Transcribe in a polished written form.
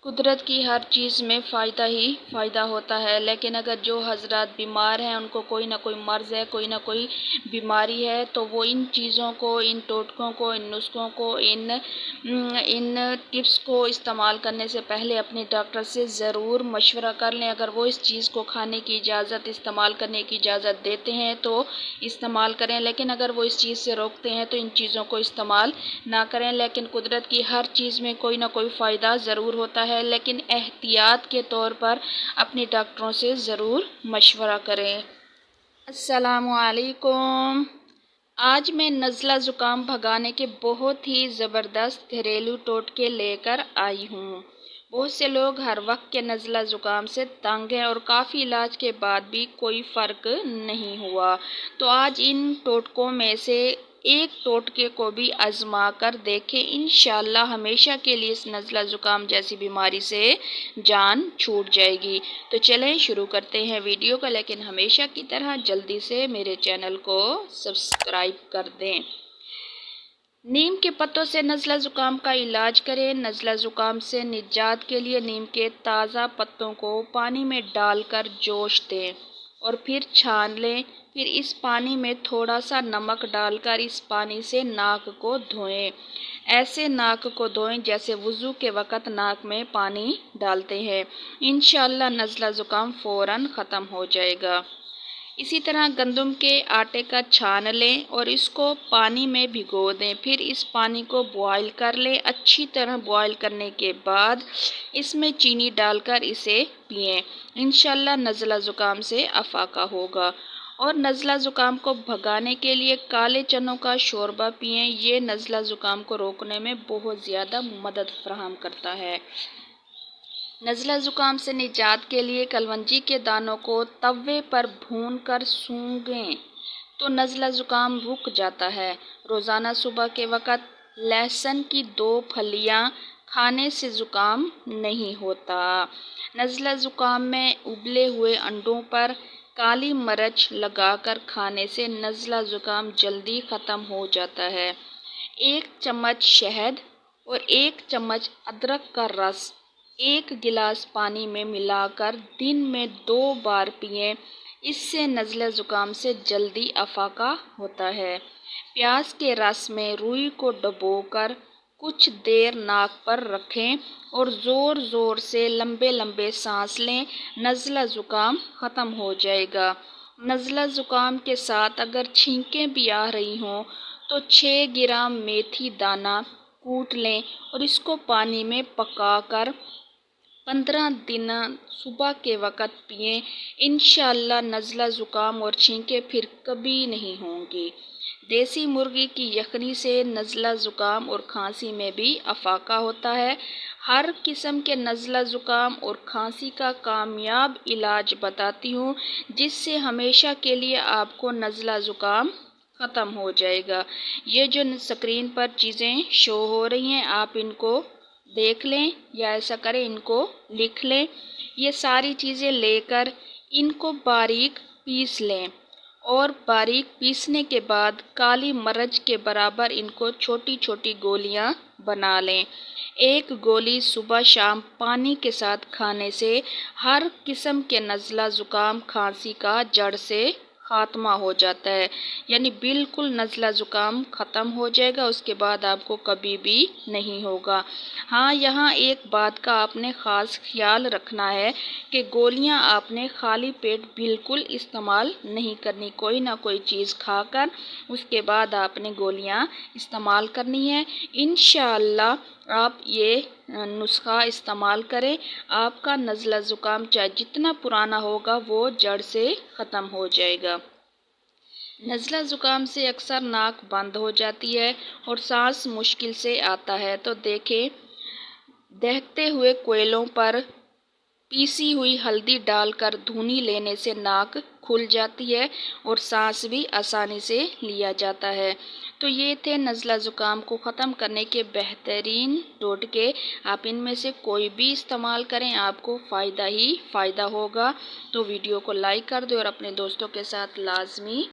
قدرت کی ہر چیز میں فائدہ ہی فائدہ ہوتا ہے، لیکن اگر جو حضرات بیمار ہیں، ان کو کوئی نہ کوئی مرض ہے، کوئی نہ کوئی بیماری ہے، تو وہ ان چیزوں کو، ان ٹوٹکوں کو، ان نسخوں کو، ان ٹپس کو استعمال کرنے سے پہلے اپنے ڈاکٹر سے ضرور مشورہ کر لیں۔ اگر وہ اس چیز کو کھانے کی اجازت، استعمال کرنے کی اجازت دیتے ہیں تو استعمال کریں، لیکن اگر وہ اس چیز سے روکتے ہیں تو ان چیزوں کو استعمال نہ کریں۔ لیکن قدرت کی ہر چیز میں کوئی نہ کوئی فائدہ ضرور ہوتا ہے، لیکن احتیاط کے طور پر اپنے ڈاکٹروں سے ضرور مشورہ کریں۔ السلام علیکم۔ آج میں نزلہ زکام بھگانے کے بہت ہی زبردست گھریلو ٹوٹکے لے کر آئی ہوں۔ بہت سے لوگ ہر وقت کے نزلہ زکام سے تنگ ہیں اور کافی علاج کے بعد بھی کوئی فرق نہیں ہوا، تو آج ان ٹوٹکوں میں سے ایک ٹوٹکے کو بھی آزما کر دیکھیں، انشاءاللہ ہمیشہ کے لیے اس نزلہ زکام جیسی بیماری سے جان چھوٹ جائے گی۔ تو چلیں شروع کرتے ہیں ویڈیو کو، لیکن ہمیشہ کی طرح جلدی سے میرے چینل کو سبسکرائب کر دیں۔ نیم کے پتوں سے نزلہ زکام کا علاج کریں۔ نزلہ زکام سے نجات کے لیے نیم کے تازہ پتوں کو پانی میں ڈال کر جوش دیں اور پھر چھان لیں۔ پھر اس پانی میں تھوڑا سا نمک ڈال کر اس پانی سے ناک کو دھوئیں۔ ایسے ناک کو دھوئیں جیسے وضو کے وقت ناک میں پانی ڈالتے ہیں۔ انشاءاللہ نزلہ زکام فوراً ختم ہو جائے گا۔ اسی طرح گندم کے آٹے کا چھان لیں اور اس کو پانی میں بھگو دیں، پھر اس پانی کو بوائل کر لیں۔ اچھی طرح بوائل کرنے کے بعد اس میں چینی ڈال کر اسے پئیں، انشاءاللہ نزلہ زکام سے افاقہ ہوگا۔ اور نزلہ زکام کو بھگانے کے لیے کالے چنوں کا شوربہ پئیں، یہ نزلہ زکام کو روکنے میں بہت زیادہ مدد فراہم کرتا ہے۔ نزلہ زکام سے نجات کے لیے کلونجی کے دانوں کو توے پر بھون کر سونگھیں تو نزلہ زکام رک جاتا ہے۔ روزانہ صبح کے وقت لہسن کی 2 پھلیاں کھانے سے زکام نہیں ہوتا۔ نزلہ زکام میں ابلے ہوئے انڈوں پر کالی مرچ لگا کر کھانے سے نزلہ زکام جلدی ختم ہو جاتا ہے۔ 1 چمچ شہد اور 1 چمچ ادرک کا رس 1 گلاس پانی میں ملا کر دن میں 2 بار پئیں، اس سے نزلہ زکام سے جلدی افاقہ ہوتا ہے۔ پیاز کے رس میں روئی کو ڈبو کر کچھ دیر ناک پر رکھیں اور زور زور سے لمبے لمبے سانس لیں، نزلہ زکام ختم ہو جائے گا۔ نزلہ زکام کے ساتھ اگر چھینکیں بھی آ رہی ہوں تو 6 گرام میتھی دانہ کوٹ لیں اور اس کو پانی میں پکا کر 15 دن صبح کے وقت پئیں، انشاءاللہ نزلہ زکام اور چھینکیں پھر کبھی نہیں ہوں گی۔ دیسی مرغی کی یخنی سے نزلہ زکام اور کھانسی میں بھی افاقہ ہوتا ہے۔ ہر قسم کے نزلہ زکام اور کھانسی کا کامیاب علاج بتاتی ہوں، جس سے ہمیشہ کے لیے آپ کو نزلہ زکام ختم ہو جائے گا۔ یہ جو اسکرین پر چیزیں شو ہو رہی ہیں، آپ ان کو دیکھ لیں یا ایسا کریں ان کو لکھ لیں۔ یہ ساری چیزیں لے کر ان کو باریک پیس لیں اور باریک پیسنے کے بعد کالی مرچ کے برابر ان کو چھوٹی چھوٹی گولیاں بنا لیں۔ 1 گولی صبح شام پانی کے ساتھ کھانے سے ہر قسم کے نزلہ زکام کھانسی کا جڑ سے خاتمہ ہو جاتا ہے، یعنی بالکل نزلہ زکام ختم ہو جائے گا، اس کے بعد آپ کو کبھی بھی نہیں ہوگا۔ ہاں، یہاں ایک بات کا آپ نے خاص خیال رکھنا ہے کہ گولیاں آپ نے خالی پیٹ بالکل استعمال نہیں کرنی، کوئی نہ کوئی چیز کھا کر اس کے بعد آپ نے گولیاں استعمال کرنی ہے۔ انشاءاللہ آپ یہ نسخہ استعمال کریں، آپ کا نزلہ زکام چاہے جتنا پرانا ہوگا وہ جڑ سے ختم ہو جائے گا۔ نزلہ زکام سے اکثر ناک بند ہو جاتی ہے اور سانس مشکل سے آتا ہے، تو دیکھیں دہکتے ہوئے کوئلوں پر پیسی ہوئی ہلدی ڈال کر دھونی لینے سے ناک کھل جاتی ہے اور سانس بھی آسانی سے لیا جاتا ہے۔ تو یہ تھے نزلہ زکام کو ختم کرنے کے بہترین ٹوٹکے، آپ ان میں سے کوئی بھی استعمال کریں، آپ کو فائدہ ہی فائدہ ہوگا۔ تو ویڈیو کو لائک کر دیں اور اپنے دوستوں کے ساتھ لازمی